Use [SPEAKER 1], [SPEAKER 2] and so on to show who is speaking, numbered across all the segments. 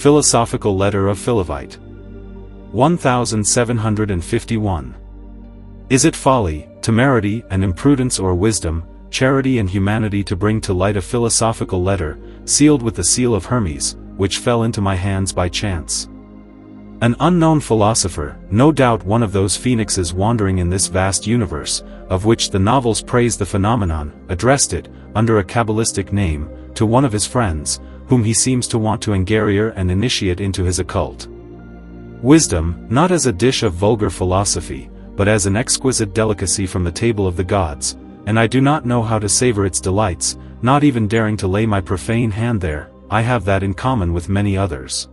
[SPEAKER 1] Philosophical Letter of Philovite. 1751. Is it folly, temerity, and imprudence, or wisdom, charity and humanity, to bring to light a philosophical letter, sealed with the seal of Hermes, which fell into my hands by chance? An unknown philosopher, no doubt one of those phoenixes wandering in this vast universe, of which the novels praise the phenomenon, addressed it, under a Kabbalistic name, to one of his friends, whom he seems to want to engarrier and initiate into his occult wisdom, not as a dish of vulgar philosophy, but as an exquisite delicacy from the table of the gods, and I do not know how to savor its delights, not even daring to lay my profane hand there. I have that in common with many others.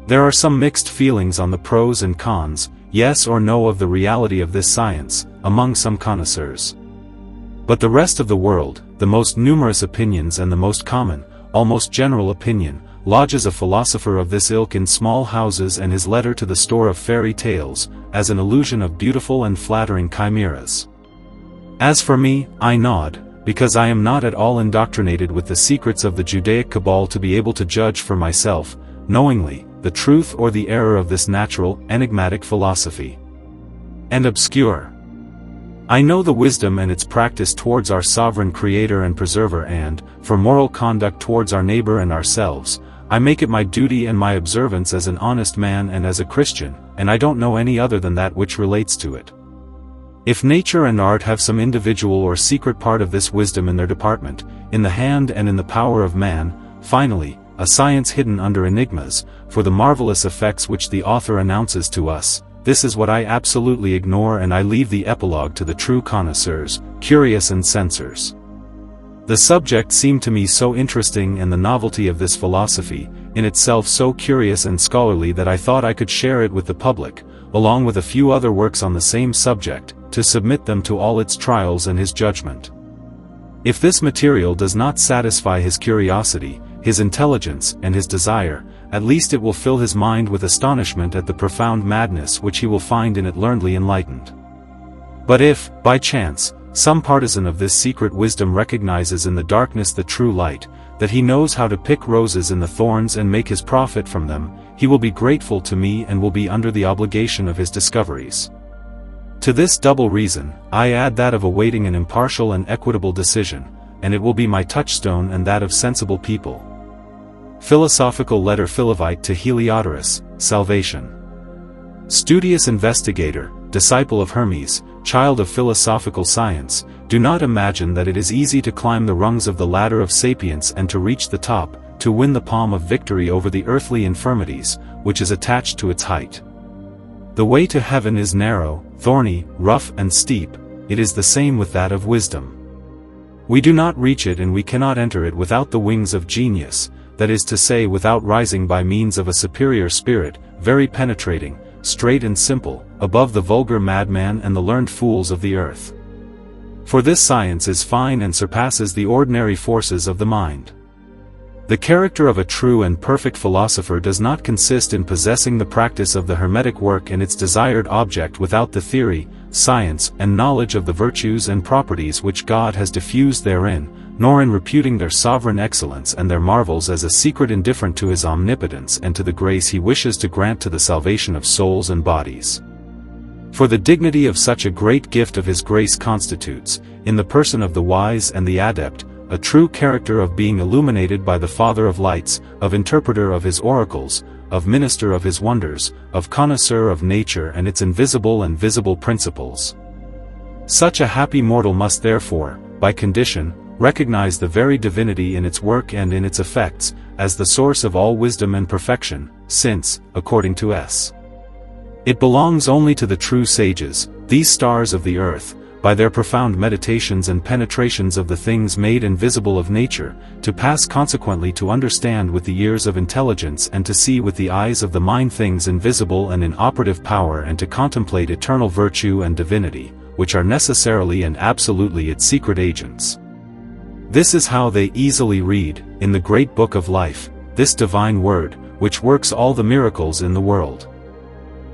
[SPEAKER 1] There are some mixed feelings on the pros and cons, yes or no, of the reality of this science, among some connoisseurs. But the rest of the world, the most numerous opinions and the most common, almost general opinion, lodges a philosopher of this ilk in small houses, and his letter to the store of fairy tales, as an illusion of beautiful and flattering chimeras. As for me, I nod, because I am not at all indoctrinated with the secrets of the Judaic cabal to be able to judge for myself, knowingly, the truth or the error of this natural, enigmatic philosophy. And obscure. I know the wisdom and its practice towards our sovereign Creator and Preserver, and, for moral conduct towards our neighbor and ourselves, I make it my duty and my observance as an honest man and as a Christian, and I don't know any other than that which relates to it. If nature and art have some individual or secret part of this wisdom in their department, in the hand and in the power of man, finally, a science hidden under enigmas, for the marvelous effects which the author announces to us, this is what I absolutely ignore, and I leave the epilogue to the true connoisseurs, curious and censors. The subject seemed to me so interesting, and the novelty of this philosophy, in itself so curious and scholarly, that I thought I could share it with the public, along with a few other works on the same subject, to submit them to all its trials and his judgment. If this material does not satisfy his curiosity, his intelligence, and his desire, at least it will fill his mind with astonishment at the profound madness which he will find in it learnedly enlightened. But if, by chance, some partisan of this secret wisdom recognizes in the darkness the true light, that he knows how to pick roses in the thorns and make his profit from them, he will be grateful to me and will be under the obligation of his discoveries. To this double reason, I add that of awaiting an impartial and equitable decision, and it will be my touchstone and that of sensible people. Philosophical Letter Philovite to Heliodorus, Salvation. Studious investigator, disciple of Hermes, child of philosophical science, do not imagine that it is easy to climb the rungs of the ladder of sapience and to reach the top, to win the palm of victory over the earthly infirmities, which is attached to its height. The way to heaven is narrow, thorny, rough and steep. It is the same with that of wisdom. We do not reach it and we cannot enter it without the wings of genius, that is to say, without rising by means of a superior spirit, very penetrating, straight and simple, above the vulgar madman and the learned fools of the earth. For this science is fine and surpasses the ordinary forces of the mind. The character of a true and perfect philosopher does not consist in possessing the practice of the hermetic work and its desired object without the theory, science, and knowledge of the virtues and properties which God has diffused therein, nor in reputing their sovereign excellence and their marvels as a secret indifferent to his omnipotence and to the grace he wishes to grant to the salvation of souls and bodies. For the dignity of such a great gift of his grace constitutes, in the person of the wise and the adept, a true character of being illuminated by the Father of lights, of interpreter of his oracles, of minister of his wonders, of connoisseur of nature and its invisible and visible principles. Such a happy mortal must therefore, by condition, recognize the very divinity in its work and in its effects, as the source of all wisdom and perfection, since, according to S. It belongs only to the true sages, these stars of the earth, by their profound meditations and penetrations of the things made and visible of nature, to pass consequently to understand with the ears of intelligence and to see with the eyes of the mind things invisible and in operative power, and to contemplate eternal virtue and divinity, which are necessarily and absolutely its secret agents. This is how they easily read, in the great book of life, this divine word, which works all the miracles in the world.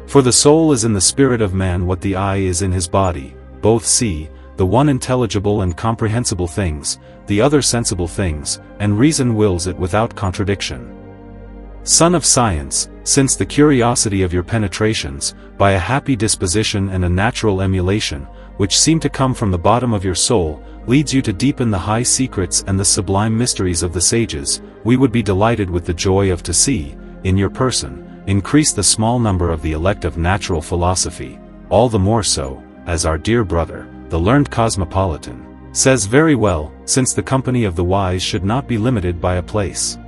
[SPEAKER 1] For the soul is in the spirit of man what the eye is in his body, both see, the one intelligible and comprehensible things, the other sensible things, and reason wills it without contradiction. Son of science, since the curiosity of your penetrations, by a happy disposition and a natural emulation, which seem to come from the bottom of your soul, leads you to deepen the high secrets and the sublime mysteries of the sages, we would be delighted with the joy of to see, in your person, increase the small number of the elect of natural philosophy, all the more so, as our dear brother, the learned cosmopolitan, says very well, since the company of the wise should not be limited by a place,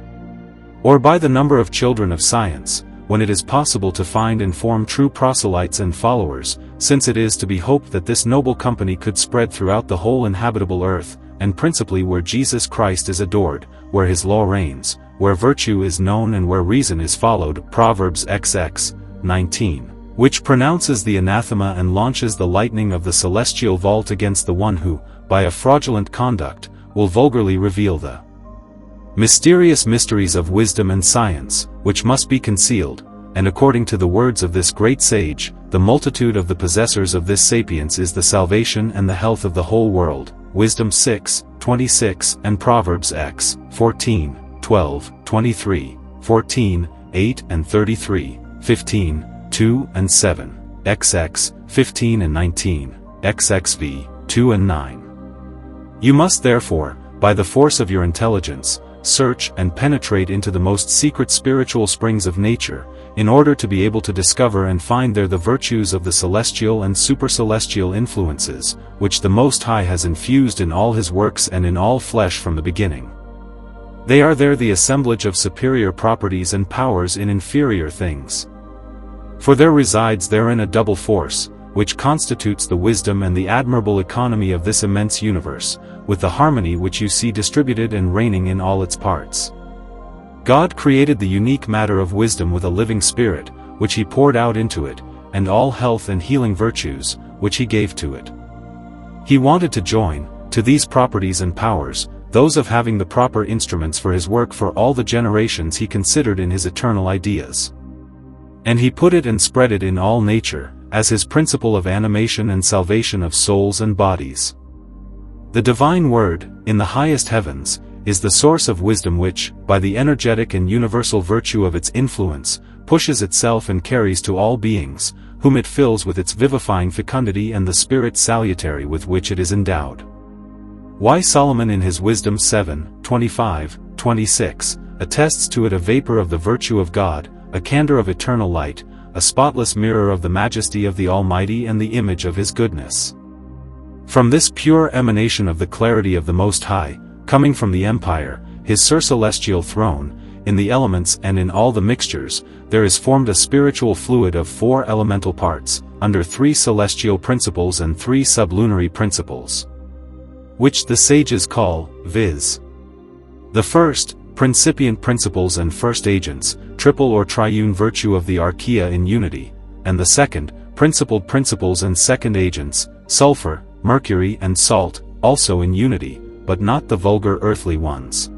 [SPEAKER 1] or by the number of children of science, when it is possible to find and form true proselytes and followers, since it is to be hoped that this noble company could spread throughout the whole inhabitable earth, and principally where Jesus Christ is adored, where his law reigns, where virtue is known and where reason is followed. Proverbs XX, 19, which pronounces the anathema and launches the lightning of the celestial vault against the one who, by a fraudulent conduct, will vulgarly reveal the mysterious mysteries of wisdom and science, which must be concealed, and according to the words of this great sage, the multitude of the possessors of this sapience is the salvation and the health of the whole world. Wisdom 6:26 and Proverbs X 14:12, 23, 14, 8 and 33, 15, 2 and 7, XX 15 and 19, XXV 2 and 9. You must therefore, by the force of your intelligence, search and penetrate into the most secret spiritual springs of nature, in order to be able to discover and find there the virtues of the celestial and supercelestial influences, which the Most High has infused in all his works and in all flesh from the beginning. They are there the assemblage of superior properties and powers in inferior things. For there resides therein a double force, which constitutes the wisdom and the admirable economy of this immense universe, with the harmony which you see distributed and reigning in all its parts. God created the unique matter of wisdom with a living spirit, which he poured out into it, and all health and healing virtues, which he gave to it. He wanted to join, to these properties and powers, those of having the proper instruments for his work for all the generations he considered in his eternal ideas. And he put it and spread it in all nature, as his principle of animation and salvation of souls and bodies. The divine word, in the highest heavens, is the source of wisdom which, by the energetic and universal virtue of its influence, pushes itself and carries to all beings, whom it fills with its vivifying fecundity and the spirit salutary with which it is endowed. Why Solomon in his Wisdom 7:25, 26, attests to it a vapor of the virtue of God, a candor of eternal light, a spotless mirror of the majesty of the Almighty and the image of his goodness. From this pure emanation of the clarity of the Most High, coming from the empire, his surcelestial throne, in the elements and in all the mixtures, there is formed a spiritual fluid of 4 elemental parts, under 3 celestial principles and 3 sublunary principles, which the sages call, viz. The first, principiant principles and first agents, triple or triune virtue of the archaea in unity, and the second, principled principles and second agents, sulfur, mercury and salt, also in unity, but not the vulgar earthly ones.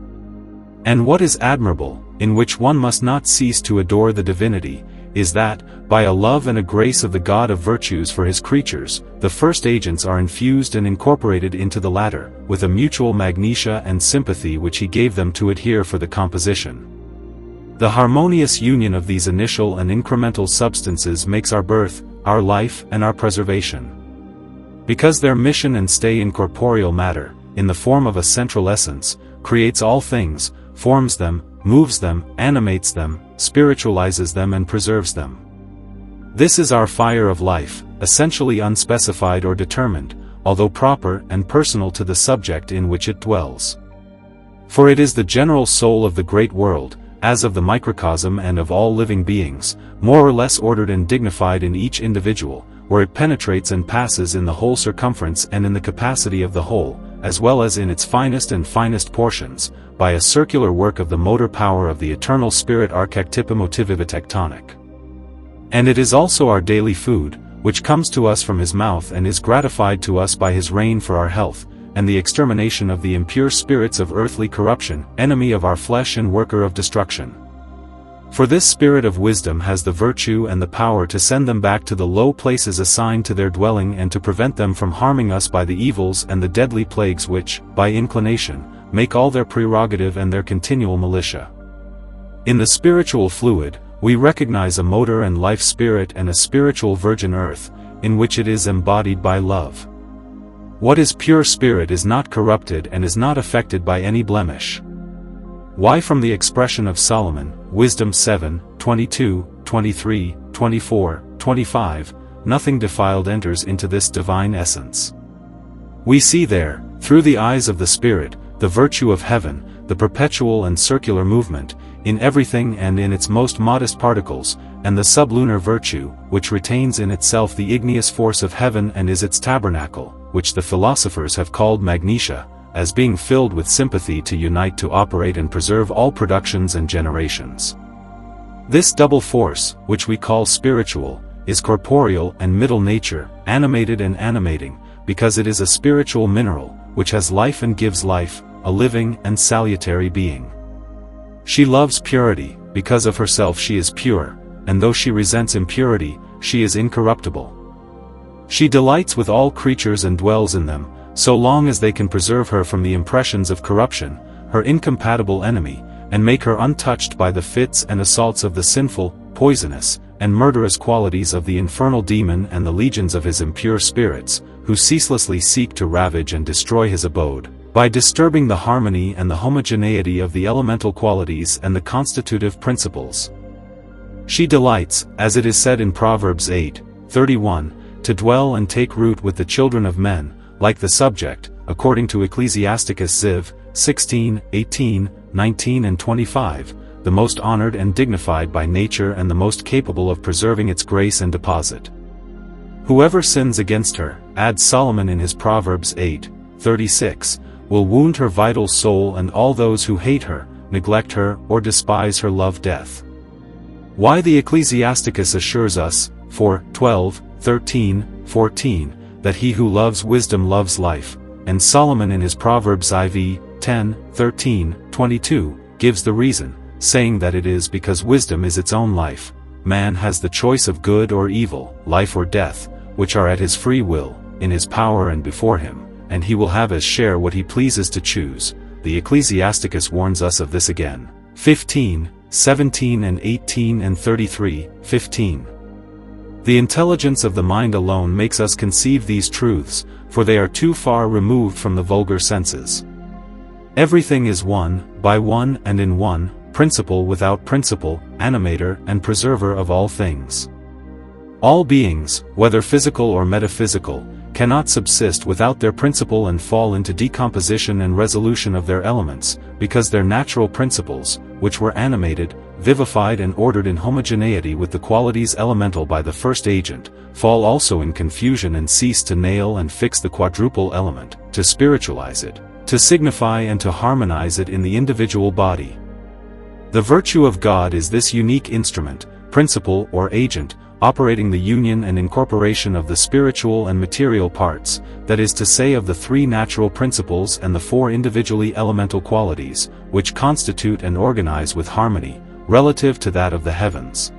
[SPEAKER 1] And what is admirable, in which one must not cease to adore the divinity, is that, by a love and a grace of the God of virtues for his creatures, the first agents are infused and incorporated into the latter, with a mutual magnesia and sympathy which he gave them to adhere for the composition. The harmonious union of these initial and incremental substances makes our birth, our life and our preservation. Because their mission and stay in corporeal matter, in the form of a central essence, creates all things, forms them, moves them, animates them, spiritualizes them and preserves them. This is our fire of life, essentially unspecified or determined, although proper and personal to the subject in which it dwells. For it is the general soul of the great world, as of the microcosm and of all living beings, more or less ordered and dignified in each individual, where it penetrates and passes in the whole circumference and in the capacity of the whole, as well as in its finest and finest portions, by a circular work of the motor power of the eternal spirit archetypemotivivitectonic. And it is also our daily food, which comes to us from his mouth and is gratified to us by his reign for our health, and the extermination of the impure spirits of earthly corruption, enemy of our flesh and worker of destruction. For this spirit of wisdom has the virtue and the power to send them back to the low places assigned to their dwelling and to prevent them from harming us by the evils and the deadly plagues which, by inclination, make all their prerogative and their continual militia. In the spiritual fluid, we recognize a motor and life spirit and a spiritual virgin earth, in which it is embodied by love. What is pure spirit is not corrupted and is not affected by any blemish. Why from the expression of Solomon, Wisdom 7, 22, 23, 24, 25, nothing defiled enters into this divine essence. We see there, through the eyes of the Spirit, the virtue of heaven, the perpetual and circular movement, in everything and in its most modest particles, and the sublunar virtue, which retains in itself the igneous force of heaven and is its tabernacle, which the philosophers have called magnesia, as being filled with sympathy to unite to operate and preserve all productions and generations. This double force, which we call spiritual, is corporeal and middle nature, animated and animating, because it is a spiritual mineral, which has life and gives life, a living and salutary being. She loves purity, because of herself she is pure, and though she resents impurity, she is incorruptible. She delights with all creatures and dwells in them, so long as they can preserve her from the impressions of corruption, her incompatible enemy, and make her untouched by the fits and assaults of the sinful, poisonous, and murderous qualities of the infernal demon and the legions of his impure spirits, who ceaselessly seek to ravage and destroy his abode, by disturbing the harmony and the homogeneity of the elemental qualities and the constitutive principles. She delights, as it is said in Proverbs 8:31, to dwell and take root with the children of men, like the subject, according to Ecclesiasticus Ziv. 16, 18, 19 and 25, the most honored and dignified by nature and the most capable of preserving its grace and deposit. Whoever sins against her, adds Solomon in his Proverbs 8:36, will wound her vital soul, and all those who hate her, neglect her, or despise her love death. Why the Ecclesiasticus assures us, 4:12, 14, that he who loves wisdom loves life, and Solomon in his Proverbs IV 10:13, 22, gives the reason, saying that it is because wisdom is its own life. Man has the choice of good or evil, life or death, which are at his free will, in his power and before him, and he will have as share what he pleases to choose. The Ecclesiasticus warns us of this again. 15, 17 and 18 and 33, 15. The intelligence of the mind alone makes us conceive these truths, for they are too far removed from the vulgar senses. Everything is one, by one and in one, principle without principle, animator and preserver of all things. All beings, whether physical or metaphysical, cannot subsist without their principle and fall into decomposition and resolution of their elements, because their natural principles, which were animated, vivified and ordered in homogeneity with the qualities elemental by the first agent, fall also in confusion and cease to nail and fix the quadruple element, to spiritualize it, to signify and to harmonize it in the individual body. The virtue of God is this unique instrument, principle or agent, operating the union and incorporation of the spiritual and material parts, that is to say of the three natural principles and the four individually elemental qualities, which constitute and organize with harmony, relative to that of the heavens.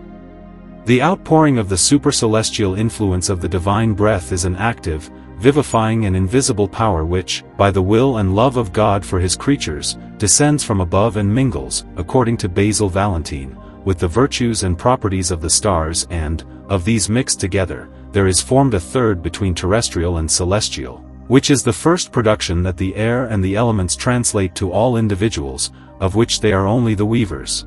[SPEAKER 1] The outpouring of the supercelestial influence of the divine breath is an active, vivifying and invisible power which, by the will and love of God for his creatures, descends from above and mingles, according to Basil Valentine, with the virtues and properties of the stars, and, of these mixed together, there is formed a third between terrestrial and celestial, which is the first production that the air and the elements translate to all individuals, of which they are only the weavers.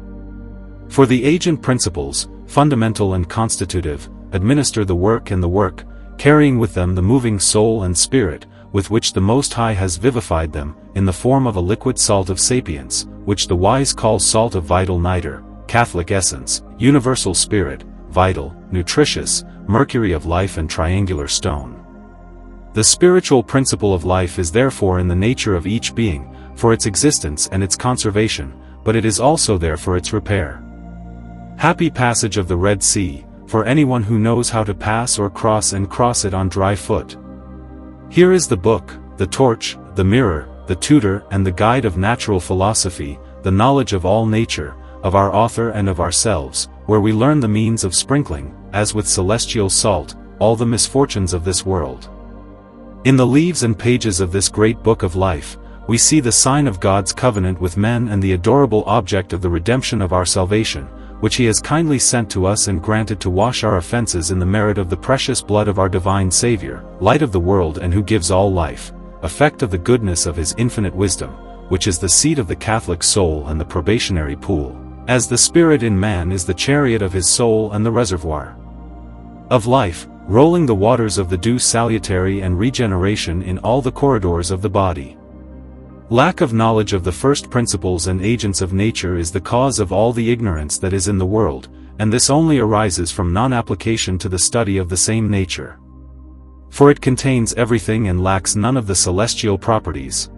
[SPEAKER 1] For the agent principles, fundamental and constitutive, administer the work and the work, carrying with them the moving soul and spirit, with which the Most High has vivified them, in the form of a liquid salt of sapience, which the wise call salt of vital nitre, Catholic essence, universal spirit, vital, nutritious, mercury of life and triangular stone. The spiritual principle of life is therefore in the nature of each being, for its existence and its conservation, but it is also there for its repair. Happy passage of the Red Sea, for anyone who knows how to pass or cross and cross it on dry foot. Here is the book, the torch, the mirror, the tutor and the guide of natural philosophy, the knowledge of all nature, of our author and of ourselves, where we learn the means of sprinkling, as with celestial salt, all the misfortunes of this world. In the leaves and pages of this great book of life, we see the sign of God's covenant with men and the adorable object of the redemption of our salvation, which he has kindly sent to us and granted to wash our offenses in the merit of the precious blood of our divine Savior, light of the world and who gives all life, effect of the goodness of his infinite wisdom, which is the seat of the Catholic soul and the probationary pool, as the Spirit in man is the chariot of his soul and the reservoir of life, rolling the waters of the due salutary and regeneration in all the corridors of the body. Lack of knowledge of the first principles and agents of nature is the cause of all the ignorance that is in the world, and this only arises from non-application to the study of the same nature. For it contains everything and lacks none of the celestial properties.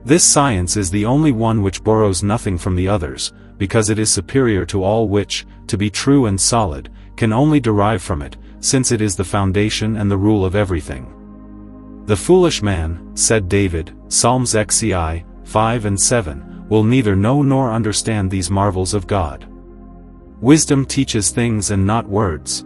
[SPEAKER 1] This science is the only one which borrows nothing from the others, because it is superior to all which, to be true and solid, can only derive from it, since it is the foundation and the rule of everything. The foolish man, said David, Psalms xci, 5 and 7, will neither know nor understand these marvels of God. Wisdom teaches things and not words.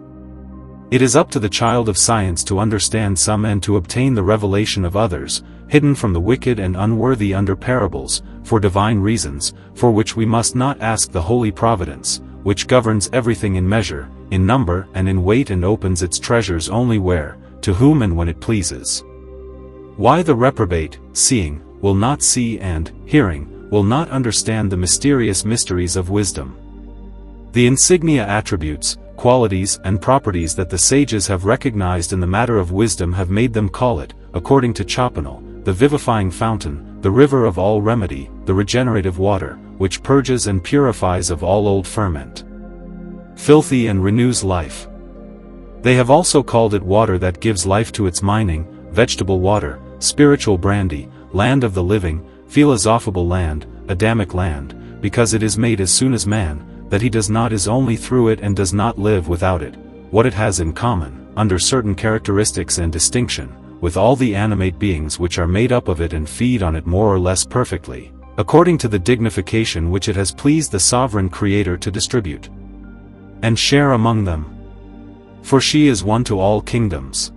[SPEAKER 1] It is up to the child of science to understand some and to obtain the revelation of others, hidden from the wicked and unworthy under parables, for divine reasons, for which we must not ask the holy providence, which governs everything in measure, in number and in weight and opens its treasures only where, to whom and when it pleases. Why the reprobate, seeing, will not see and, hearing, will not understand the mysterious mysteries of wisdom. The insignia attributes, qualities and properties that the sages have recognized in the matter of wisdom have made them call it, according to Chopanel, the vivifying fountain, the river of all remedy, the regenerative water, which purges and purifies of all old ferment, filthy and renews life. They have also called it water that gives life to its mining, vegetable water, spiritual brandy, land of the living, philosophable land, Adamic land, because it is made as soon as man, that he does not is only through it and does not live without it, what it has in common, under certain characteristics and distinction, with all the animate beings which are made up of it and feed on it more or less perfectly, according to the dignification which it has pleased the sovereign Creator to distribute and share among them. For she is one to all kingdoms.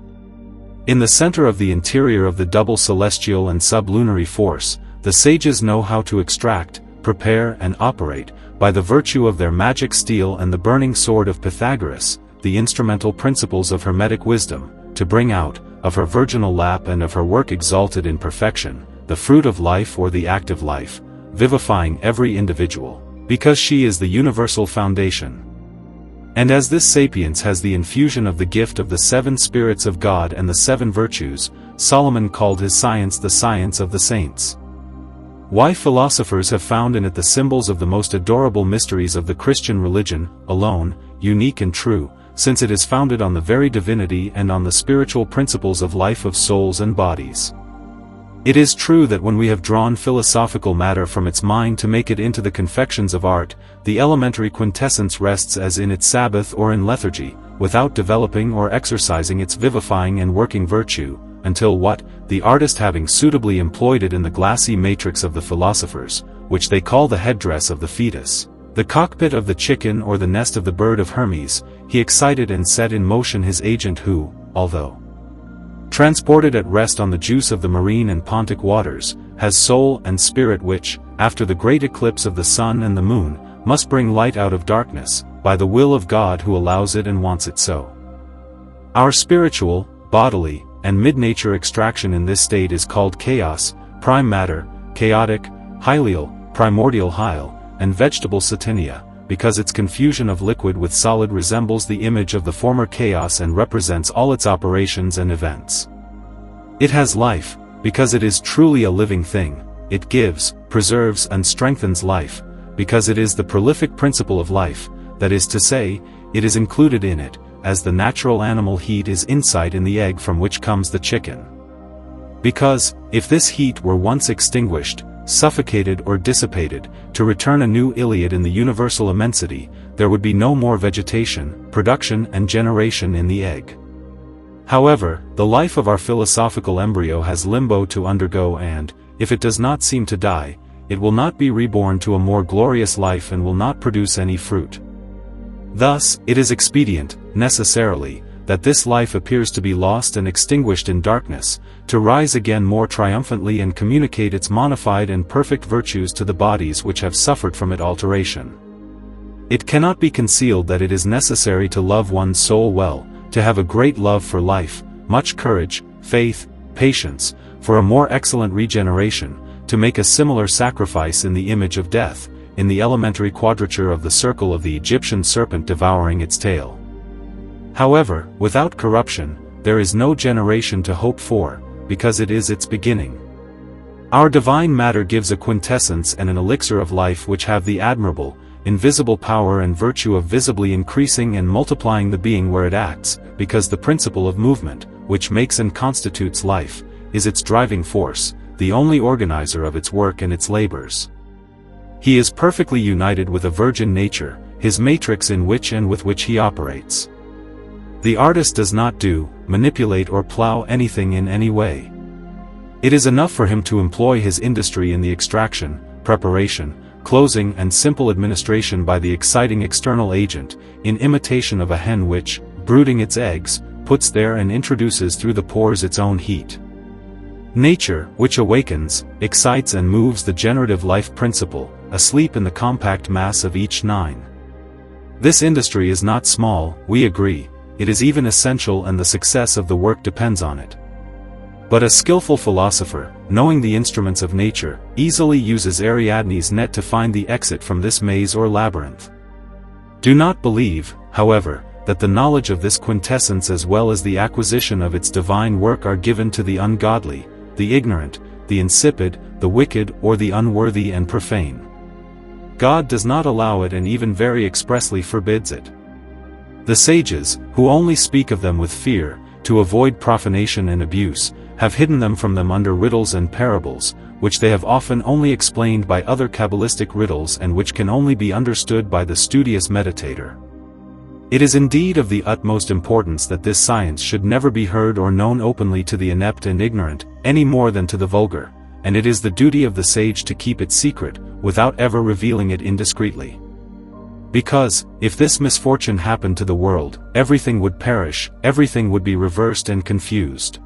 [SPEAKER 1] In the center of the interior of the double celestial and sublunary force, the sages know how to extract, prepare and operate, by the virtue of their magic steel and the burning sword of Pythagoras, the instrumental principles of hermetic wisdom, to bring out, of her virginal lap and of her work exalted in perfection, the fruit of life or the active life, vivifying every individual, because she is the universal foundation. And as this sapience has the infusion of the gift of the 7 spirits of God and the 7 virtues, Solomon called his science the science of the saints. Why philosophers have found in it the symbols of the most adorable mysteries of the Christian religion, alone, unique and true, since it is founded on the very divinity and on the spiritual principles of life of souls and bodies. It is true that when we have drawn philosophical matter from its mind to make it into the confections of art, the elementary quintessence rests as in its Sabbath or in lethargy, without developing or exercising its vivifying and working virtue, until what, the artist having suitably employed it in the glassy matrix of the philosophers, which they call the headdress of the fetus, the cockpit of the chicken or the nest of the bird of Hermes, he excited and set in motion his agent who, although transported at rest on the juice of the marine and pontic waters, has soul and spirit which, after the great eclipse of the sun and the moon, must bring light out of darkness, by the will of God who allows it and wants it so. Our spiritual, bodily, and mid-nature extraction in this state is called chaos, prime matter, chaotic, hylial, primordial hyle, and vegetable satinea, because its confusion of liquid with solid resembles the image of the former chaos and represents all its operations and events. It has life, because it is truly a living thing, it gives, preserves and strengthens life, because it is the prolific principle of life, that is to say, it is included in it, as the natural animal heat is inside in the egg from which comes the chicken. Because, if this heat were once extinguished, suffocated or dissipated, to return a new Iliad in the universal immensity, there would be no more vegetation, production and generation in the egg. However, the life of our philosophical embryo has limbo to undergo and, if it does not seem to die, it will not be reborn to a more glorious life and will not produce any fruit. Thus, it is expedient, necessarily, that this life appears to be lost and extinguished in darkness, to rise again more triumphantly and communicate its modified and perfect virtues to the bodies which have suffered from it alteration. It cannot be concealed that it is necessary to love one's soul well, to have a great love for life, much courage, faith, patience, for a more excellent regeneration, to make a similar sacrifice in the image of death, in the elementary quadrature of the circle of the Egyptian serpent devouring its tail. However, without corruption, there is no generation to hope for, because it is its beginning. Our divine matter gives a quintessence and an elixir of life which have the admirable, invisible power and virtue of visibly increasing and multiplying the being where it acts, because the principle of movement, which makes and constitutes life, is its driving force, the only organizer of its work and its labors. He is perfectly united with a virgin nature, his matrix in which and with which he operates. The artist does not do, manipulate or plow anything in any way. It is enough for him to employ his industry in the extraction, preparation, closing and simple administration by the exciting external agent, in imitation of a hen which, brooding its eggs, puts there and introduces through the pores its own heat. Nature, which awakens, excites and moves the generative life principle, asleep in the compact mass of each nine. This industry is not small, we agree, it is even essential and the success of the work depends on it. But a skillful philosopher, knowing the instruments of nature, easily uses Ariadne's net to find the exit from this maze or labyrinth. Do not believe, however, that the knowledge of this quintessence as well as the acquisition of its divine work are given to the ungodly, the ignorant, the insipid, the wicked or the unworthy and profane. God does not allow it and even very expressly forbids it. The sages, who only speak of them with fear, to avoid profanation and abuse, have hidden them from them under riddles and parables, which they have often only explained by other Kabbalistic riddles and which can only be understood by the studious meditator. It is indeed of the utmost importance that this science should never be heard or known openly to the inept and ignorant, any more than to the vulgar, and it is the duty of the sage to keep it secret, without ever revealing it indiscreetly. Because, if this misfortune happened to the world, everything would perish, everything would be reversed and confused.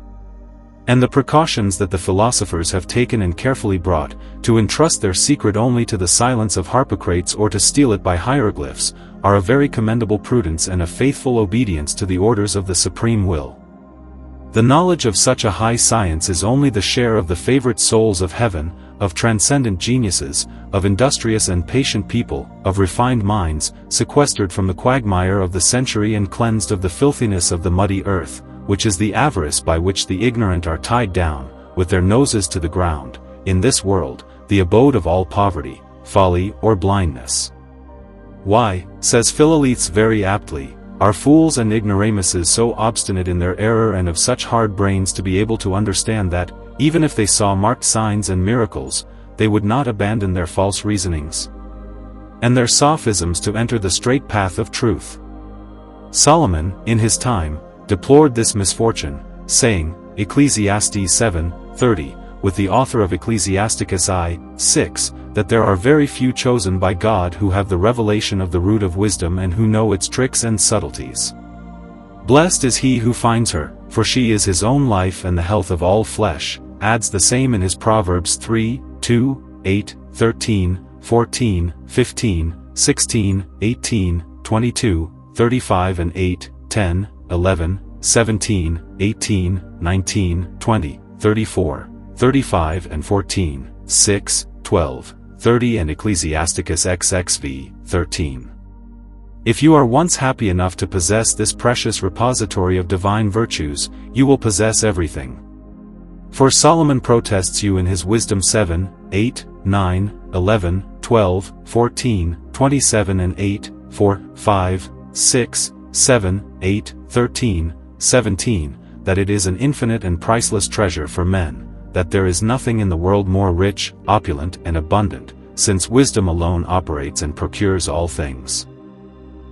[SPEAKER 1] And the precautions that the philosophers have taken and carefully brought, to entrust their secret only to the silence of Harpocrates or to steal it by hieroglyphs, are a very commendable prudence and a faithful obedience to the orders of the supreme will. The knowledge of such a high science is only the share of the favorite souls of heaven, of transcendent geniuses, of industrious and patient people, of refined minds, sequestered from the quagmire of the century and cleansed of the filthiness of the muddy earth, which is the avarice by which the ignorant are tied down, with their noses to the ground, in this world, the abode of all poverty, folly or blindness. Why, says Philovite very aptly, are fools and ignoramuses so obstinate in their error and of such hard brains to be able to understand that, even if they saw marked signs and miracles, they would not abandon their false reasonings and their sophisms to enter the straight path of truth. Solomon, in his time, deplored this misfortune, saying, Ecclesiastes 7:30, with the author of Ecclesiasticus I:6, that there are very few chosen by God who have the revelation of the root of wisdom and who know its tricks and subtleties. Blessed is he who finds her, for she is his own life and the health of all flesh, adds the same in his Proverbs 3:2, 8, 13, 14, 15, 16, 18, 22, 35 and 8, 10, 11, 17, 18, 19, 20, 34, 35 and 14, 6, 12, 30 and Ecclesiasticus XXV, 13. If you are once happy enough to possess this precious repository of divine virtues, you will possess everything. For Solomon protests you in his Wisdom 7, 8, 9, 11, 12, 14, 27 and 8, 4, 5, 6, 7, 8, 13, 17, that it is an infinite and priceless treasure for men, that there is nothing in the world more rich, opulent and abundant, since wisdom alone operates and procures all things.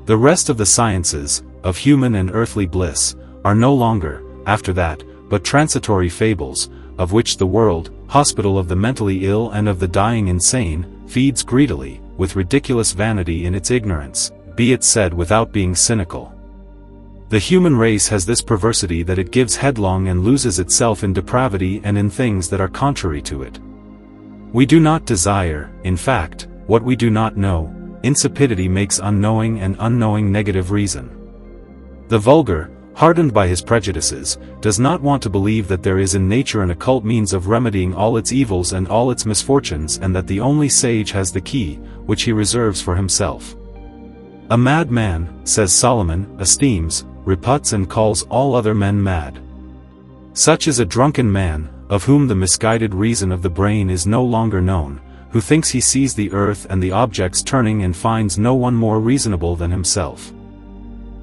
[SPEAKER 1] The rest of the sciences, of human and earthly bliss, are no longer, after that, but transitory fables, of which the world, hospital of the mentally ill and of the dying insane, feeds greedily, with ridiculous vanity in its ignorance, be it said without being cynical. The human race has this perversity that it gives headlong and loses itself in depravity and in things that are contrary to it. We do not desire, in fact, what we do not know. Insipidity makes unknowing, and unknowing negative reason. The vulgar, hardened by his prejudices, does not want to believe that there is in nature an occult means of remedying all its evils and all its misfortunes, and that the only sage has the key, which he reserves for himself. A madman, says Solomon, esteems, reputes and calls all other men mad. Such is a drunken man, of whom the misguided reason of the brain is no longer known, who thinks he sees the earth and the objects turning and finds no one more reasonable than himself.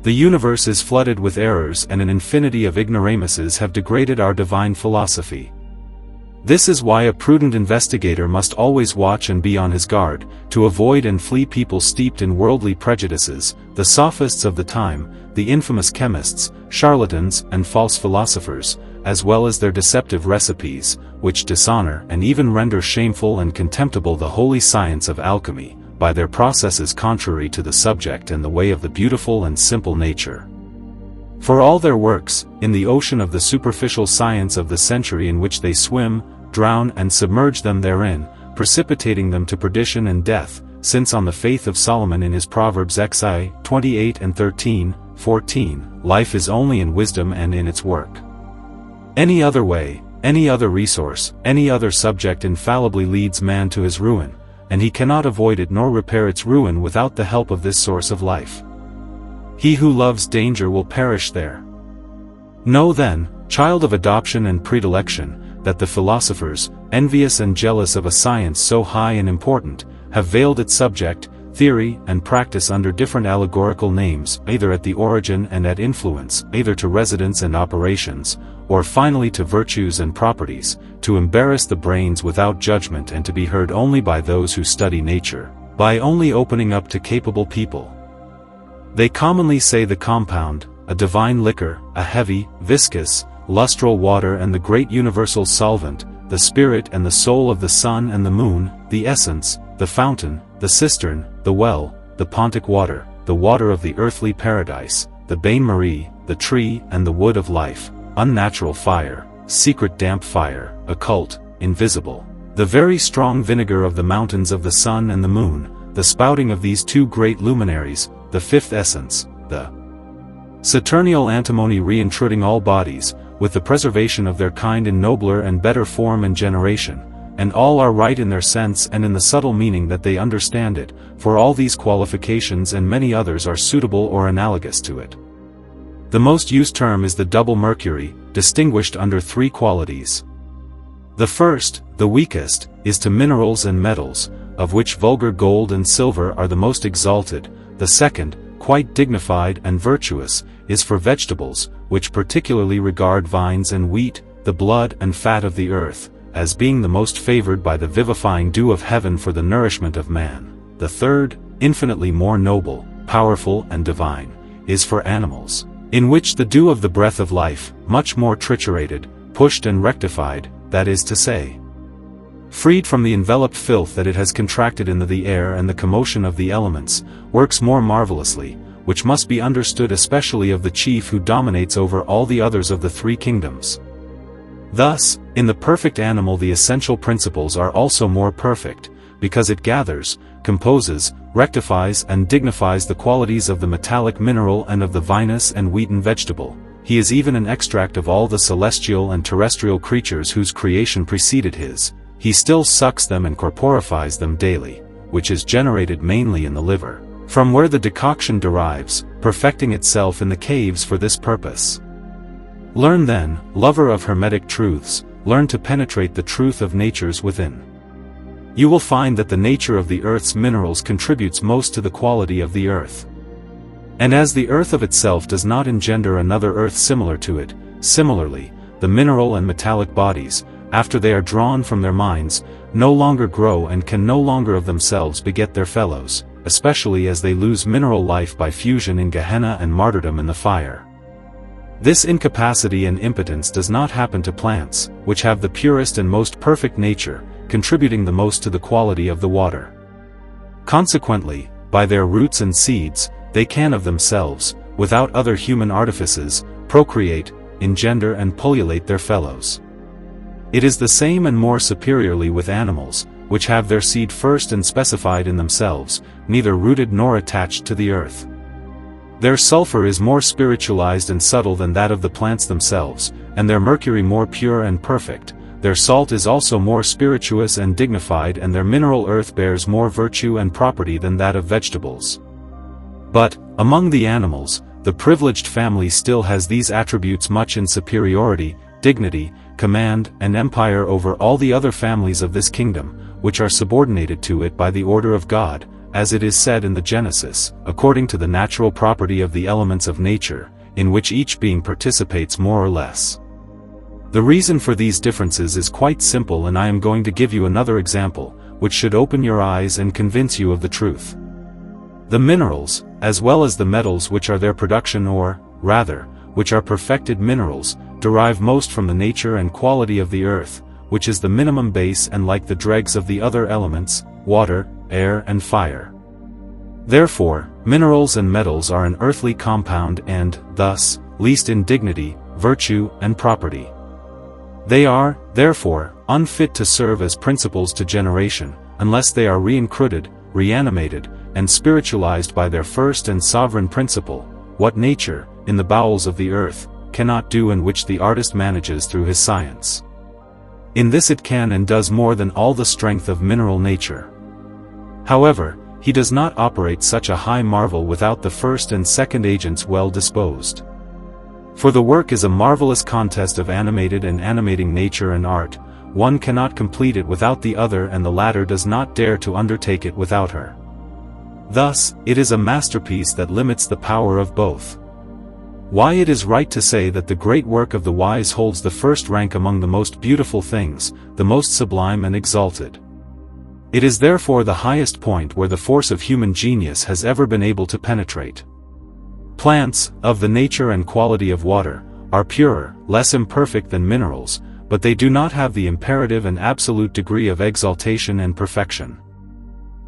[SPEAKER 1] The universe is flooded with errors, and an infinity of ignoramuses have degraded our divine philosophy. This is why a prudent investigator must always watch and be on his guard, to avoid and flee people steeped in worldly prejudices, the sophists of the time, the infamous chemists, charlatans, and false philosophers, as well as their deceptive recipes, which dishonor and even render shameful and contemptible the holy science of alchemy, by their processes contrary to the subject and the way of the beautiful and simple nature. For all their works, in the ocean of the superficial science of the century in which they swim, drown and submerge them therein, precipitating them to perdition and death, since on the faith of Solomon in his Proverbs xi. 28 and 13:14, life is only in wisdom and in its work. Any other way, any other resource, any other subject infallibly leads man to his ruin, and he cannot avoid it nor repair its ruin without the help of this source of life. He who loves danger will perish there. Know then, child of adoption and predilection, that the philosophers, envious and jealous of a science so high and important, have veiled its subject, theory, and practice under different allegorical names, either at the origin and at influence, either to residence and operations, or finally to virtues and properties, to embarrass the brains without judgment and to be heard only by those who study nature, by only opening up to capable people. They commonly say the compound, a divine liquor, a heavy, viscous, lustral water and the great universal solvent, the spirit and the soul of the sun and the moon, the essence, the fountain, the cistern, the well, the pontic water, the water of the earthly paradise, the bain-marie, the tree and the wood of life, unnatural fire, secret damp fire, occult, invisible, the very strong vinegar of the mountains of the sun and the moon, the spouting of these two great luminaries, the fifth essence, the saturnial antimony reintruding all bodies, with the preservation of their kind in nobler and better form and generation, and all are right in their sense and in the subtle meaning that they understand it, for all these qualifications and many others are suitable or analogous to it. The most used term is the double mercury, distinguished under three qualities. The first, the weakest, is to minerals and metals, of which vulgar gold and silver are the most exalted. The second, quite dignified and virtuous, is for vegetables, which particularly regard vines and wheat, the blood and fat of the earth, as being the most favored by the vivifying dew of heaven for the nourishment of man. The third, infinitely more noble, powerful and divine, is for animals, in which the dew of the breath of life, much more triturated, pushed and rectified, that is to say, freed from the enveloped filth that it has contracted in the air and the commotion of the elements, works more marvelously, which must be understood especially of the chief who dominates over all the others of the three kingdoms. Thus, in the perfect animal the essential principles are also more perfect, because it gathers, composes, rectifies and dignifies the qualities of the metallic mineral and of the vinous and wheaten vegetable. He is even an extract of all the celestial and terrestrial creatures whose creation preceded his. He still sucks them and corporifies them daily, which is generated mainly in the liver, from where the decoction derives, perfecting itself in the caves for this purpose. Learn then, lover of hermetic truths, learn to penetrate the truth of natures within. You will find that the nature of the earth's minerals contributes most to the quality of the earth. And as the earth of itself does not engender another earth similar to it, similarly, the mineral and metallic bodies, after they are drawn from their minds, no longer grow and can no longer of themselves beget their fellows, especially as they lose mineral life by fusion in Gehenna and martyrdom in the fire. This incapacity and impotence does not happen to plants, which have the purest and most perfect nature, contributing the most to the quality of the water. Consequently, by their roots and seeds, they can of themselves, without other human artifices, procreate, engender and pullulate their fellows. It is the same and more superiorly with animals, which have their seed first and specified in themselves, neither rooted nor attached to the earth. Their sulfur is more spiritualized and subtle than that of the plants themselves, and their mercury more pure and perfect. Their salt is also more spirituous and dignified, and their mineral earth bears more virtue and property than that of vegetables. But, among the animals, the privileged family still has these attributes much in superiority, dignity, command, and empire over all the other families of this kingdom, which are subordinated to it by the order of God, as it is said in the Genesis, according to the natural property of the elements of nature, in which each being participates more or less. The reason for these differences is quite simple, and I am going to give you another example, which should open your eyes and convince you of the truth. The minerals, as well as the metals which are their production, or, rather, which are perfected minerals, derive most from the nature and quality of the earth, which is the minimum base and like the dregs of the other elements, water, air and fire. Therefore, minerals and metals are an earthly compound and, thus, least in dignity, virtue, and property. They are, therefore, unfit to serve as principles to generation, unless they are reincruded, reanimated, and spiritualized by their first and sovereign principle, what nature, in the bowels of the earth, cannot do and which the artist manages through his science. In this it can and does more than all the strength of mineral nature. However, he does not operate such a high marvel without the first and second agents well disposed. For the work is a marvelous contest of animated and animating nature and art, one cannot complete it without the other, and the latter does not dare to undertake it without her. Thus, it is a masterpiece that limits the power of both. Why it is right to say that the great work of the wise holds the first rank among the most beautiful things, the most sublime and exalted. It is therefore the highest point where the force of human genius has ever been able to penetrate. Plants, of the nature and quality of water, are purer, less imperfect than minerals, but they do not have the imperative and absolute degree of exaltation and perfection.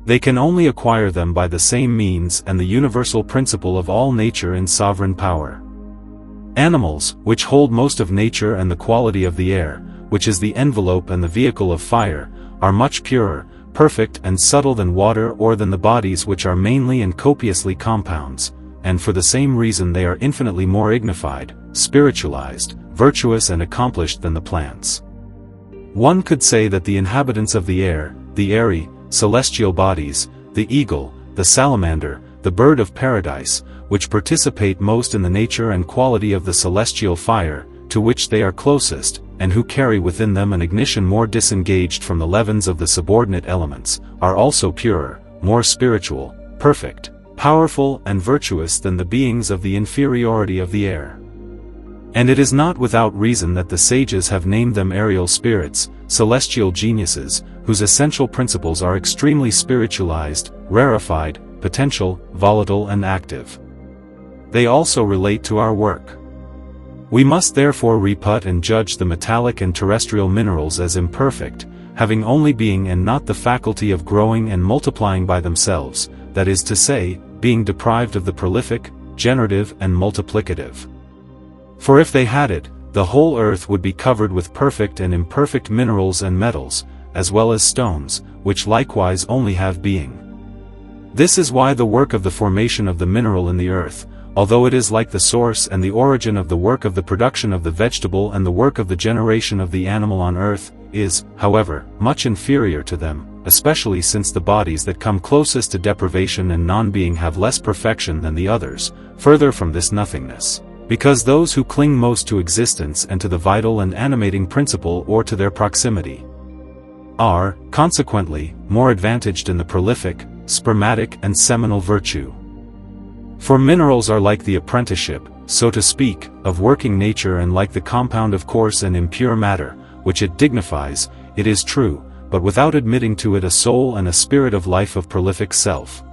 [SPEAKER 1] They can only acquire them by the same means and the universal principle of all nature in sovereign power. Animals, which hold most of nature and the quality of the air, which is the envelope and the vehicle of fire, are much purer, perfect and subtle than water or than the bodies which are mainly and copiously compounds, and for the same reason they are infinitely more ignified, spiritualized, virtuous and accomplished than the plants. One could say that the inhabitants of the air, the airy, celestial bodies, the eagle, the salamander, the bird of paradise, which participate most in the nature and quality of the celestial fire, to which they are closest, and who carry within them an ignition more disengaged from the leavens of the subordinate elements, are also purer, more spiritual, perfect, powerful and virtuous than the beings of the inferiority of the air. And it is not without reason that the sages have named them aerial spirits, celestial geniuses, whose essential principles are extremely spiritualized, rarefied, potential, volatile and active. They also relate to our work. We must therefore reput and judge the metallic and terrestrial minerals as imperfect, having only being and not the faculty of growing and multiplying by themselves, that is to say, being deprived of the prolific, generative and multiplicative. For if they had it, the whole earth would be covered with perfect and imperfect minerals and metals, as well as stones, which likewise only have being. This is why the work of the formation of the mineral in the earth, although it is like the source and the origin of the work of the production of the vegetable and the work of the generation of the animal on earth, is, however, much inferior to them, especially since the bodies that come closest to deprivation and non-being have less perfection than the others, further from this nothingness. Because those who cling most to existence and to the vital and animating principle or to their proximity are, consequently, more advantaged in the prolific, spermatic and seminal virtue. For minerals are like the apprenticeship, so to speak, of working nature and like the compound of coarse and impure matter, which it dignifies, it is true, but without admitting to it a soul and a spirit of life of prolific self.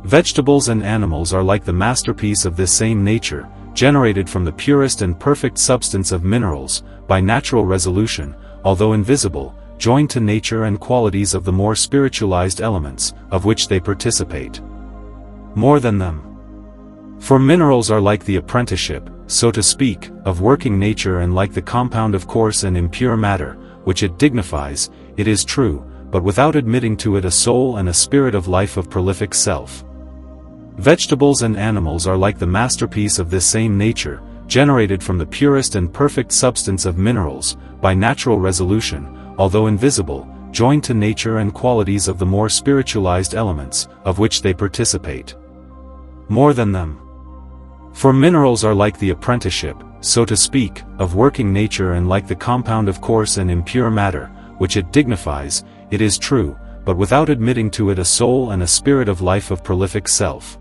[SPEAKER 1] Vegetables and animals are like the masterpiece of this same nature, generated from the purest and perfect substance of minerals, by natural resolution, although invisible, joined to nature and qualities of the more spiritualized elements, of which they participate. More than them. For minerals are like the apprenticeship, so to speak, of working nature, and like the compound of coarse and impure matter, which it dignifies, it is true, but without admitting to it a soul and a spirit of life of prolific self. Vegetables and animals are like the masterpiece of this same nature, generated from the purest and perfect substance of minerals, by natural resolution, although invisible, joined to nature and qualities of the more spiritualized elements, of which they participate. More than them. For minerals are like the apprenticeship, so to speak, of working nature, and like the compound of coarse and impure matter, which it dignifies, it is true, but without admitting to it a soul and a spirit of life of prolific self.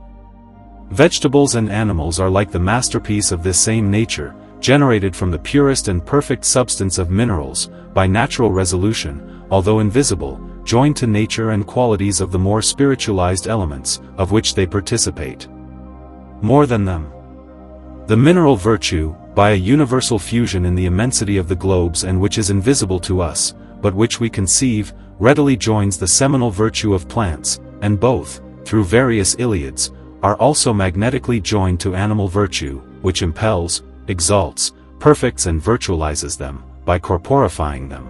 [SPEAKER 1] Vegetables and animals are like the masterpiece of this same nature, generated from the purest and perfect substance of minerals, by natural resolution, although invisible, joined to nature and qualities of the more spiritualized elements, of which they participate. More than them. The mineral virtue, by a universal fusion in the immensity of the globes, and which is invisible to us, but which we conceive, readily joins the seminal virtue of plants, and both, through various Iliads, are also magnetically joined to animal virtue, which impels, exalts, perfects and virtualizes them, by corporifying them.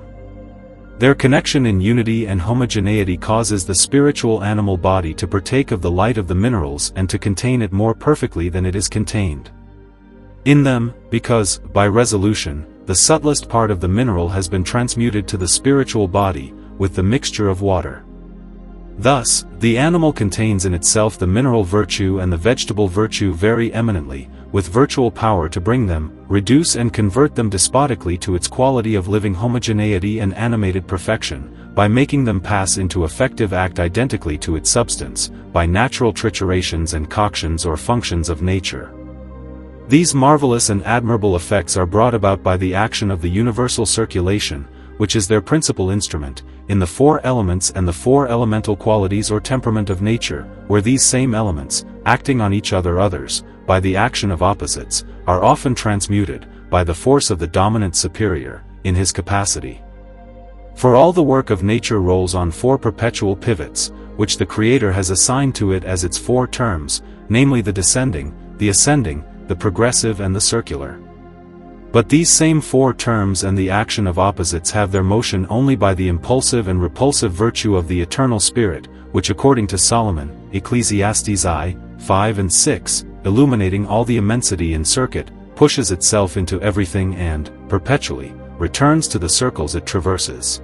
[SPEAKER 1] Their connection in unity and homogeneity causes the spiritual animal body to partake of the light of the minerals and to contain it more perfectly than it is contained in them, because, by resolution, the subtlest part of the mineral has been transmuted to the spiritual body, with the mixture of water. Thus, the animal contains in itself the mineral virtue and the vegetable virtue very eminently, with virtual power to bring them, reduce and convert them despotically to its quality of living homogeneity and animated perfection, by making them pass into effective act identically to its substance, by natural triturations and coctions or functions of nature. These marvelous and admirable effects are brought about by the action of the universal circulation, which is their principal instrument, in the four elements and the four elemental qualities or temperament of nature, where these same elements, acting on each other others, by the action of opposites, are often transmuted, by the force of the dominant superior, in his capacity. For all the work of nature rolls on four perpetual pivots, which the Creator has assigned to it as its four terms, namely the descending, the ascending, the progressive and the circular. But these same four terms and the action of opposites have their motion only by the impulsive and repulsive virtue of the eternal Spirit, which according to Solomon, Ecclesiastes I, 5 and 6, illuminating all the immensity in circuit, pushes itself into everything and, perpetually, returns to the circles it traverses.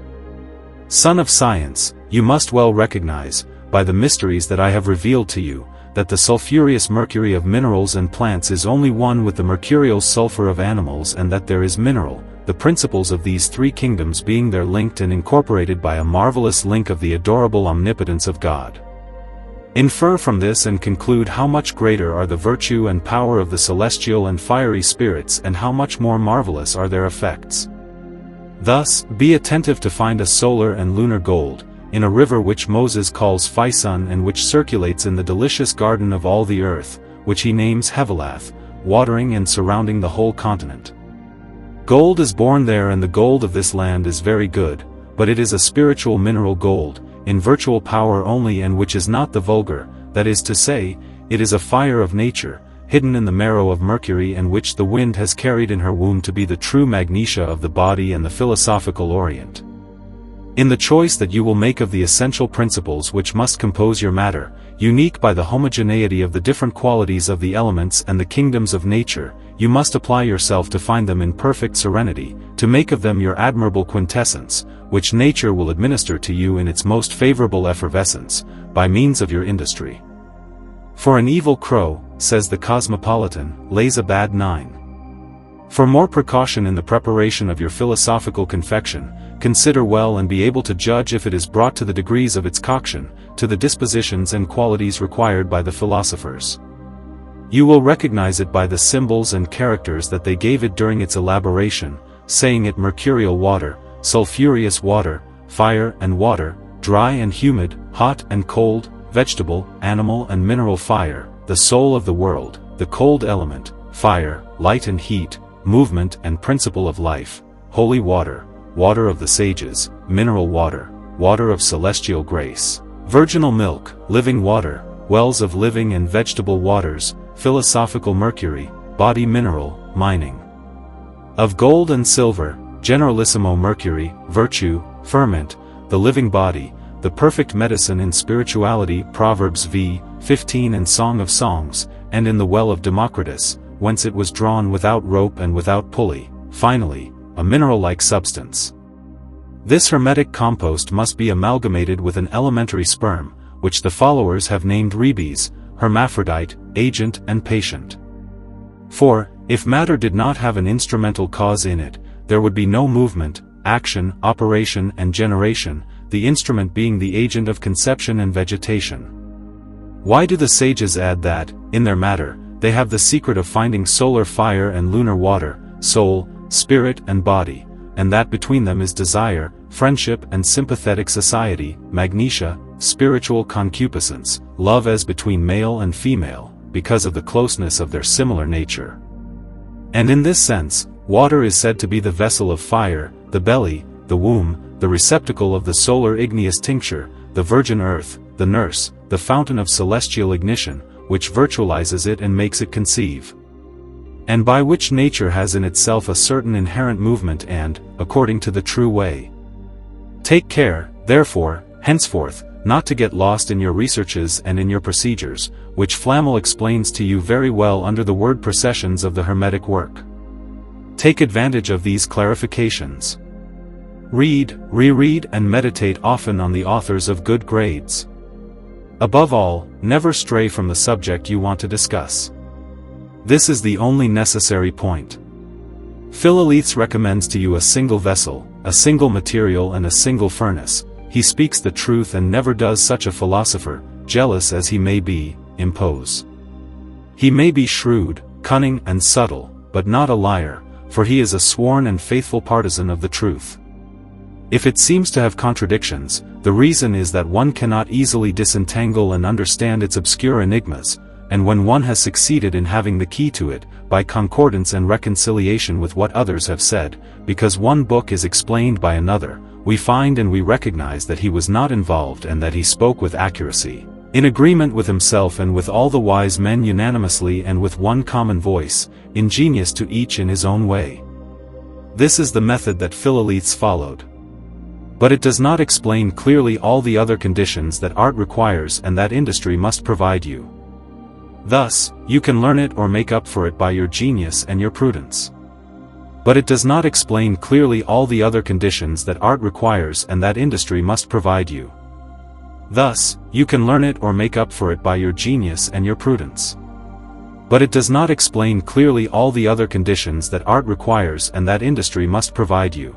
[SPEAKER 1] Son of science, you must well recognize, by the mysteries that I have revealed to you, that the sulphureous mercury of minerals and plants is only one with the mercurial sulfur of animals, and that there is mineral, the principles of these three kingdoms being there linked and incorporated by a marvelous link of the adorable omnipotence of God. Infer from this and conclude how much greater are the virtue and power of the celestial and fiery spirits, and how much more marvelous are their effects. Thus, be attentive to find a solar and lunar gold, in a river which Moses calls Physon, and which circulates in the delicious garden of all the earth, which he names Hevelath, watering and surrounding the whole continent. Gold is born there, and the gold of this land is very good, but it is a spiritual mineral gold, in virtual power only, and which is not the vulgar, that is to say, it is a fire of nature, hidden in the marrow of Mercury, and which the wind has carried in her womb to be the true magnesia of the body and the philosophical orient. In the choice that you will make of the essential principles which must compose your matter, unique by the homogeneity of the different qualities of the elements and the kingdoms of nature, you must apply yourself to find them in perfect serenity, to make of them your admirable quintessence, which nature will administer to you in its most favorable effervescence, by means of your industry. For an evil crow, says the Cosmopolitan, lays a bad 9. For more precaution in the preparation of your philosophical confection, consider well and be able to judge if it is brought to the degrees of its coction, to the dispositions and qualities required by the philosophers. You will recognize it by the symbols and characters that they gave it during its elaboration, saying it mercurial water, sulphureous water, fire and water, dry and humid, hot and cold, vegetable, animal and mineral fire, the soul of the world, the cold element, fire, light and heat, movement and principle of life, holy water, water of the sages, mineral water, water of celestial grace, virginal milk, living water, wells of living and vegetable waters, philosophical mercury, body mineral, mining. Of gold and silver, generalissimo mercury, virtue, ferment, the living body, the perfect medicine in spirituality, Proverbs v. 15 and Song of Songs, and in the well of Democritus, whence it was drawn without rope and without pulley, finally, a mineral-like substance. This hermetic compost must be amalgamated with an elementary sperm, which the followers have named rebes, hermaphrodite, agent and patient. For, if matter did not have an instrumental cause in it, there would be no movement, action, operation and generation, the instrument being the agent of conception and vegetation. Why do the sages add that, in their matter, they have the secret of finding solar fire and lunar water, soul, spirit and body, and that between them is desire, friendship and sympathetic society, magnesia, spiritual concupiscence, love as between male and female, because of the closeness of their similar nature. And in this sense, water is said to be the vessel of fire, the belly, the womb, the receptacle of the solar igneous tincture, the virgin earth, the nurse, the fountain of celestial ignition, which virtualizes it and makes it conceive. And by which nature has in itself a certain inherent movement and, according to the true way. Take care, therefore, henceforth, not to get lost in your researches and in your procedures, which Flamel explains to you very well under the word processions of the Hermetic work. Take advantage of these clarifications. Read, reread and meditate often on the authors of good grades. Above all, never stray from the subject you want to discuss. This is the only necessary point. Philovite recommends to you a single vessel, a single material and a single furnace. He speaks the truth and never does such a philosopher, jealous as he may be, impose. He may be shrewd, cunning and subtle, but not a liar, for he is a sworn and faithful partisan of the truth. If it seems to have contradictions, the reason is that one cannot easily disentangle and understand its obscure enigmas, and when one has succeeded in having the key to it, by concordance and reconciliation with what others have said, because one book is explained by another, we find and we recognize that he was not involved and that he spoke with accuracy, in agreement with himself and with all the wise men unanimously and with one common voice, ingenious to each in his own way. This is the method that Philovite followed. But it does not explain clearly all the other conditions that art requires and that industry must provide you. Thus, you can learn it or make up for it by your genius and your prudence. But it does not explain clearly all the other conditions that art requires and that industry must provide you. Thus, you can learn it or make up for it by your genius and your prudence. But it does not explain clearly all the other conditions that art requires and that industry must provide you.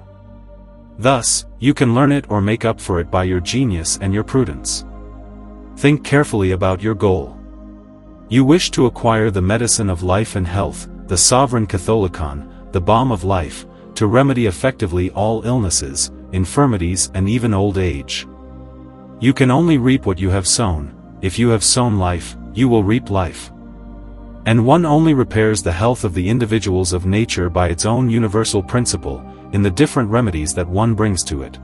[SPEAKER 1] Thus, you can learn it or make up for it by your genius and your prudence. Think carefully about your goal. You wish to acquire the medicine of life and health, the sovereign Catholicon, the balm of life, to remedy effectively all illnesses, infirmities and even old age. You can only reap what you have sown. If you have sown life, you will reap life. And one only repairs the health of the individuals of nature by its own universal principle, in the different remedies that one brings to it.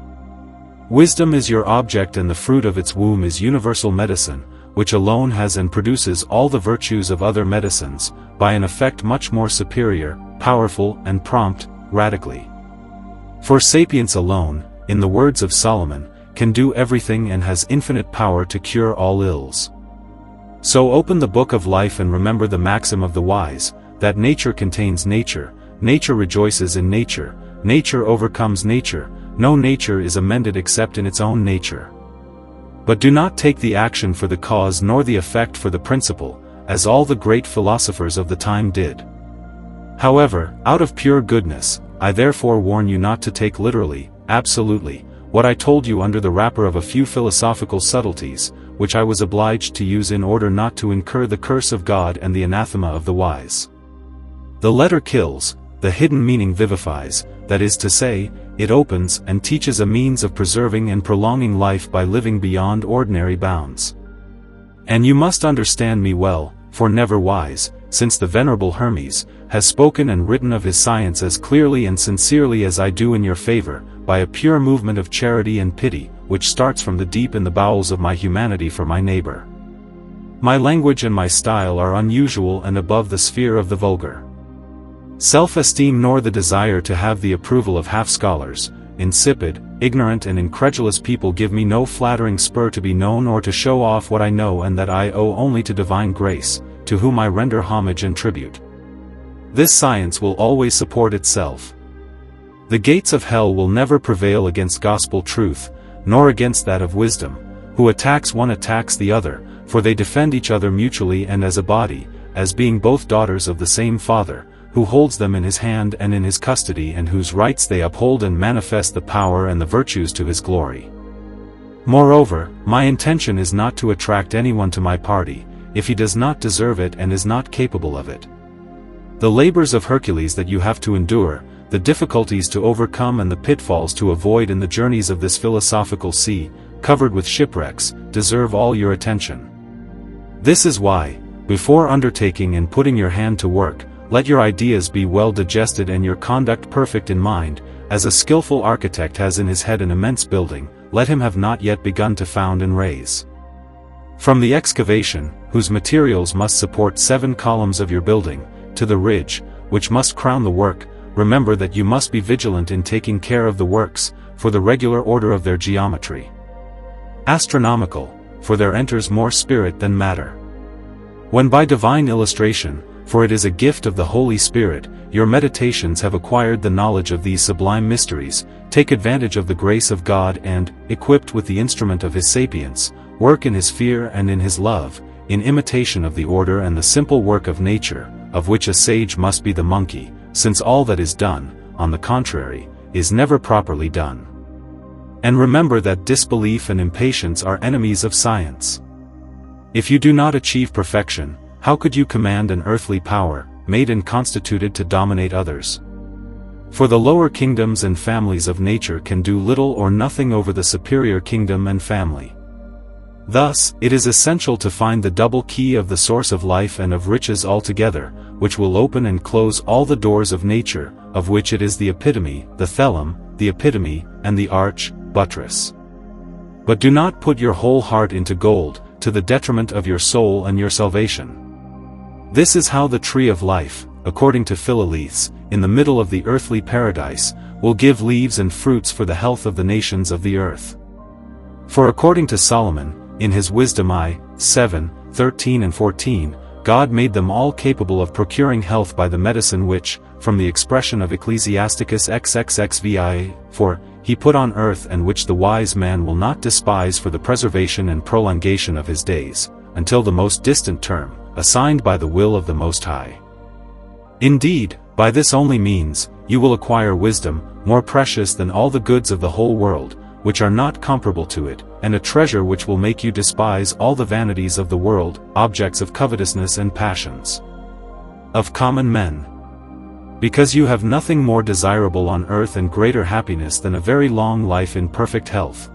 [SPEAKER 1] Wisdom is your object and the fruit of its womb is universal medicine, which alone has and produces all the virtues of other medicines, by an effect much more superior, powerful and prompt, radically. For sapience alone, in the words of Solomon, can do everything and has infinite power to cure all ills. So open the book of life and remember the maxim of the wise, that nature contains nature, nature rejoices in nature, nature overcomes nature, no nature is amended except in its own nature. But do not take the action for the cause nor the effect for the principle, as all the great philosophers of the time did. However, out of pure goodness, I therefore warn you not to take literally, absolutely, what I told you under the wrapper of a few philosophical subtleties, which I was obliged to use in order not to incur the curse of God and the anathema of the wise. The letter kills, the hidden meaning vivifies, that is to say, it opens and teaches a means of preserving and prolonging life by living beyond ordinary bounds. And you must understand me well, for never wise, since the venerable Hermes, has spoken and written of his science as clearly and sincerely as I do in your favor, by a pure movement of charity and pity, which starts from the deep in the bowels of my humanity for my neighbor. My language and my style are unusual and above the sphere of the vulgar. Self-esteem nor the desire to have the approval of half-scholars, insipid, ignorant and incredulous people give me no flattering spur to be known or to show off what I know and that I owe only to divine grace, to whom I render homage and tribute. This science will always support itself. The gates of hell will never prevail against gospel truth, nor against that of wisdom. Who attacks one attacks the other, for they defend each other mutually and as a body, as being both daughters of the same Father, who holds them in his hand and in his custody and whose rights they uphold and manifest the power and the virtues to his glory. Moreover, my intention is not to attract anyone to my party, if he does not deserve it and is not capable of it. The labors of Hercules that you have to endure, the difficulties to overcome and the pitfalls to avoid in the journeys of this philosophical sea, covered with shipwrecks, deserve all your attention. This is why, before undertaking and putting your hand to work, let your ideas be well digested and your conduct perfect in mind. As a skillful architect has in his head an immense building, let him have not yet begun to found and raise. From the excavation, whose materials must support 7 columns of your building, to the ridge, which must crown the work, remember that you must be vigilant in taking care of the works, for the regular order of their geometry. Astronomical, for there enters more spirit than matter. When by divine illustration, for it is a gift of the Holy Spirit, your meditations have acquired the knowledge of these sublime mysteries, take advantage of the grace of God and, equipped with the instrument of his sapience, work in his fear and in his love, in imitation of the order and the simple work of nature, of which a sage must be the monkey, since all that is done, on the contrary, is never properly done. And remember that disbelief and impatience are enemies of science. If you do not achieve perfection, how could you command an earthly power, made and constituted to dominate others? For the lower kingdoms and families of nature can do little or nothing over the superior kingdom and family. Thus, it is essential to find the double key of the source of life and of riches altogether, which will open and close all the doors of nature, of which it is the epitome, the thelum, the epitome, and the arch, buttress. But do not put your whole heart into gold, to the detriment of your soul and your salvation. This is how the tree of life, according to Philovite, in the middle of the earthly paradise, will give leaves and fruits for the health of the nations of the earth. For according to Solomon, in his wisdom 7:13 and 14, God made them all capable of procuring health by the medicine which, from the expression of Ecclesiasticus XXXVIA, for he put on earth and which the wise man will not despise for the preservation and prolongation of his days, until the most distant term, assigned by the will of the Most High. Indeed, by this only means, you will acquire wisdom, more precious than all the goods of the whole world, which are not comparable to it, and a treasure which will make you despise all the vanities of the world, objects of covetousness and passions of common men. Because you have nothing more desirable on earth and greater happiness than a very long life in perfect health.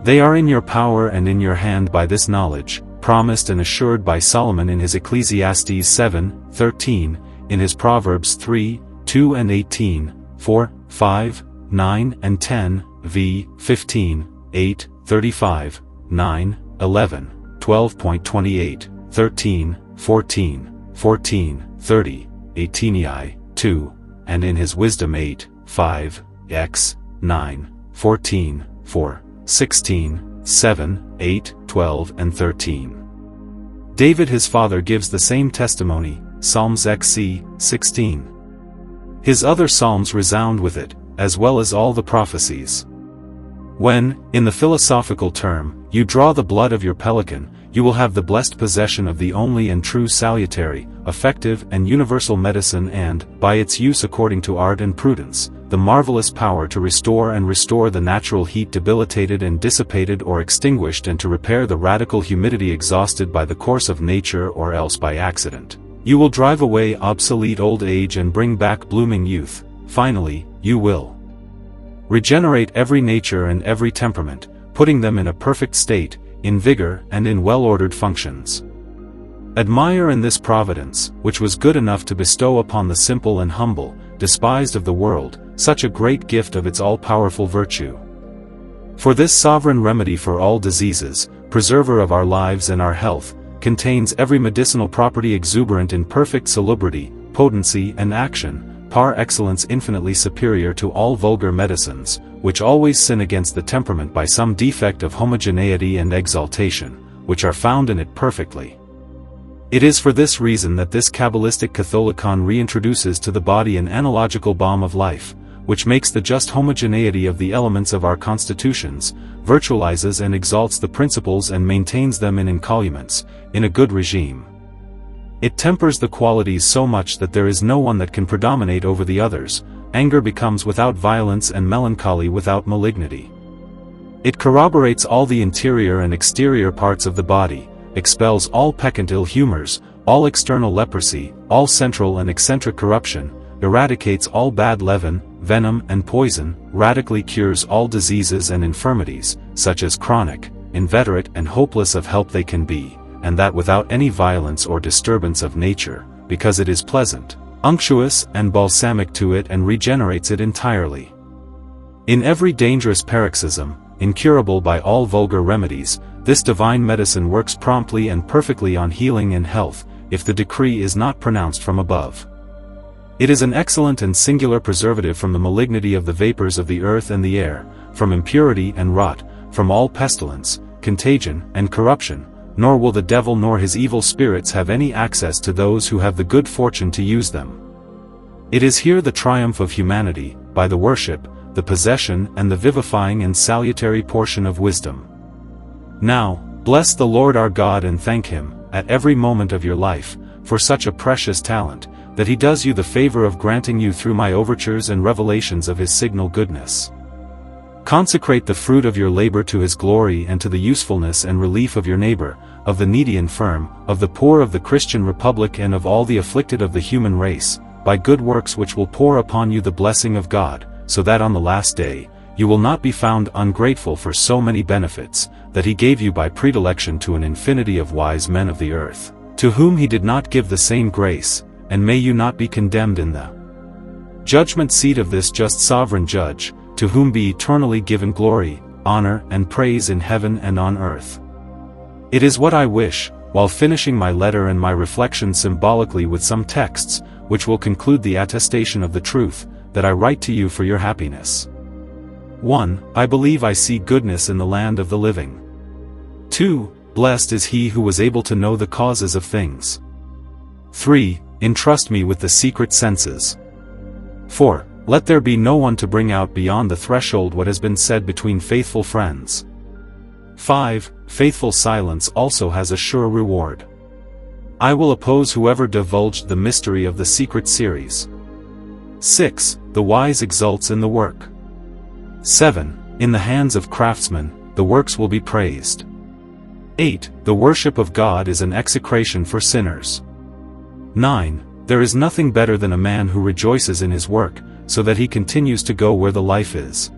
[SPEAKER 1] They are in your power and in your hand by this knowledge, promised and assured by Solomon in his Ecclesiastes 7:13, in his Proverbs 3:2 and 18, 4, 5, 9 and 10, v. 15, 8, 35, 9, 11, 12.28, 13, 14, 14, 30, 18 2, and in his Wisdom 8, 5, x, 9, 14, 4, 16, 7, 8, 12 and 13. David his father gives the same testimony, Psalms XC, 16. His other psalms resound with it, as well as all the prophecies. When, in the philosophical term, you draw the blood of your pelican, you will have the blessed possession of the only and true salutary, effective and universal medicine and, by its use according to art and prudence, the marvelous power to restore the natural heat debilitated and dissipated or extinguished and to repair the radical humidity exhausted by the course of nature or else by accident. You will drive away obsolete old age and bring back blooming youth. Finally, you will regenerate every nature and every temperament, putting them in a perfect state, in vigor and in well-ordered functions. Admire in this providence, which was good enough to bestow upon the simple and humble, despised of the world, such a great gift of its all-powerful virtue. For this sovereign remedy for all diseases, preserver of our lives and our health, contains every medicinal property exuberant in perfect salubrity, potency and action, par excellence infinitely superior to all vulgar medicines, which always sin against the temperament by some defect of homogeneity and exaltation, which are found in it perfectly. It is for this reason that this Kabbalistic Catholicon reintroduces to the body an analogical balm of life, which makes the just homogeneity of the elements of our constitutions, virtualizes and exalts the principles and maintains them in incolumients, in a good regime. It tempers the qualities so much that there is no one that can predominate over the others, anger becomes without violence and melancholy without malignity. It corroborates all the interior and exterior parts of the body, expels all peccant ill humors, all external leprosy, all central and eccentric corruption, eradicates all bad leaven, venom and poison, radically cures all diseases and infirmities, such as chronic, inveterate and hopeless of help they can be, and that without any violence or disturbance of nature, because it is pleasant, unctuous and balsamic to it and regenerates it entirely. In every dangerous paroxysm, incurable by all vulgar remedies, this divine medicine works promptly and perfectly on healing and health, if the decree is not pronounced from above. It is an excellent and singular preservative from the malignity of the vapors of the earth and the air, from impurity and rot, from all pestilence, contagion, and corruption, nor will the devil nor his evil spirits have any access to those who have the good fortune to use them. It is here the triumph of humanity, by the worship, the possession and the vivifying and salutary portion of wisdom. Now, bless the Lord our God and thank Him, at every moment of your life, for such a precious talent, that He does you the favor of granting you through my overtures and revelations of His signal goodness. Consecrate the fruit of your labor to His glory and to the usefulness and relief of your neighbor, of the needy infirm, of the poor of the Christian Republic and of all the afflicted of the human race, by good works which will pour upon you the blessing of God, so that on the last day, you will not be found ungrateful for so many benefits, that He gave you by predilection to an infinity of wise men of the earth, to whom He did not give the same grace, and may you not be condemned in the judgment seat of this just sovereign Judge, to whom be eternally given glory, honor and praise in heaven and on earth. It is what I wish, while finishing my letter and my reflections symbolically with some texts, which will conclude the attestation of the truth, that I write to you for your happiness. 1. I believe I see goodness in the land of the living. 2. Blessed is he who was able to know the causes of things. 3. Entrust me with the secret senses. 4. Let there be no one to bring out beyond the threshold what has been said between faithful friends. 5. Faithful silence also has a sure reward. I will oppose whoever divulged the mystery of the secret series. 6. The wise exults in the work. 7. In the hands of craftsmen, the works will be praised. 8. The worship of God is an execration for sinners. 9. There is nothing better than a man who rejoices in his work, so that he continues to go where the life is.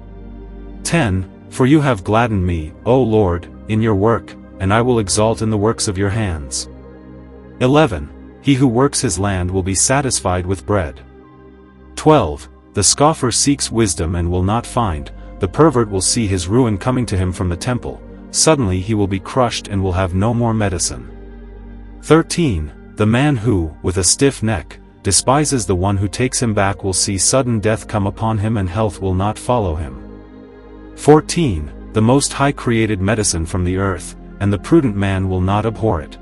[SPEAKER 1] 10. For you have gladdened me, O Lord, in your work, and I will exalt in the works of your hands. 11. He who works his land will be satisfied with bread. 12. The scoffer seeks wisdom and will not find, the pervert will see his ruin coming to him from the temple, suddenly he will be crushed and will have no more medicine. 13. The man who, with a stiff neck, despises the one who takes him back will see sudden death come upon him and health will not follow him. 14. The Most High created medicine from the earth, and the prudent man will not abhor it.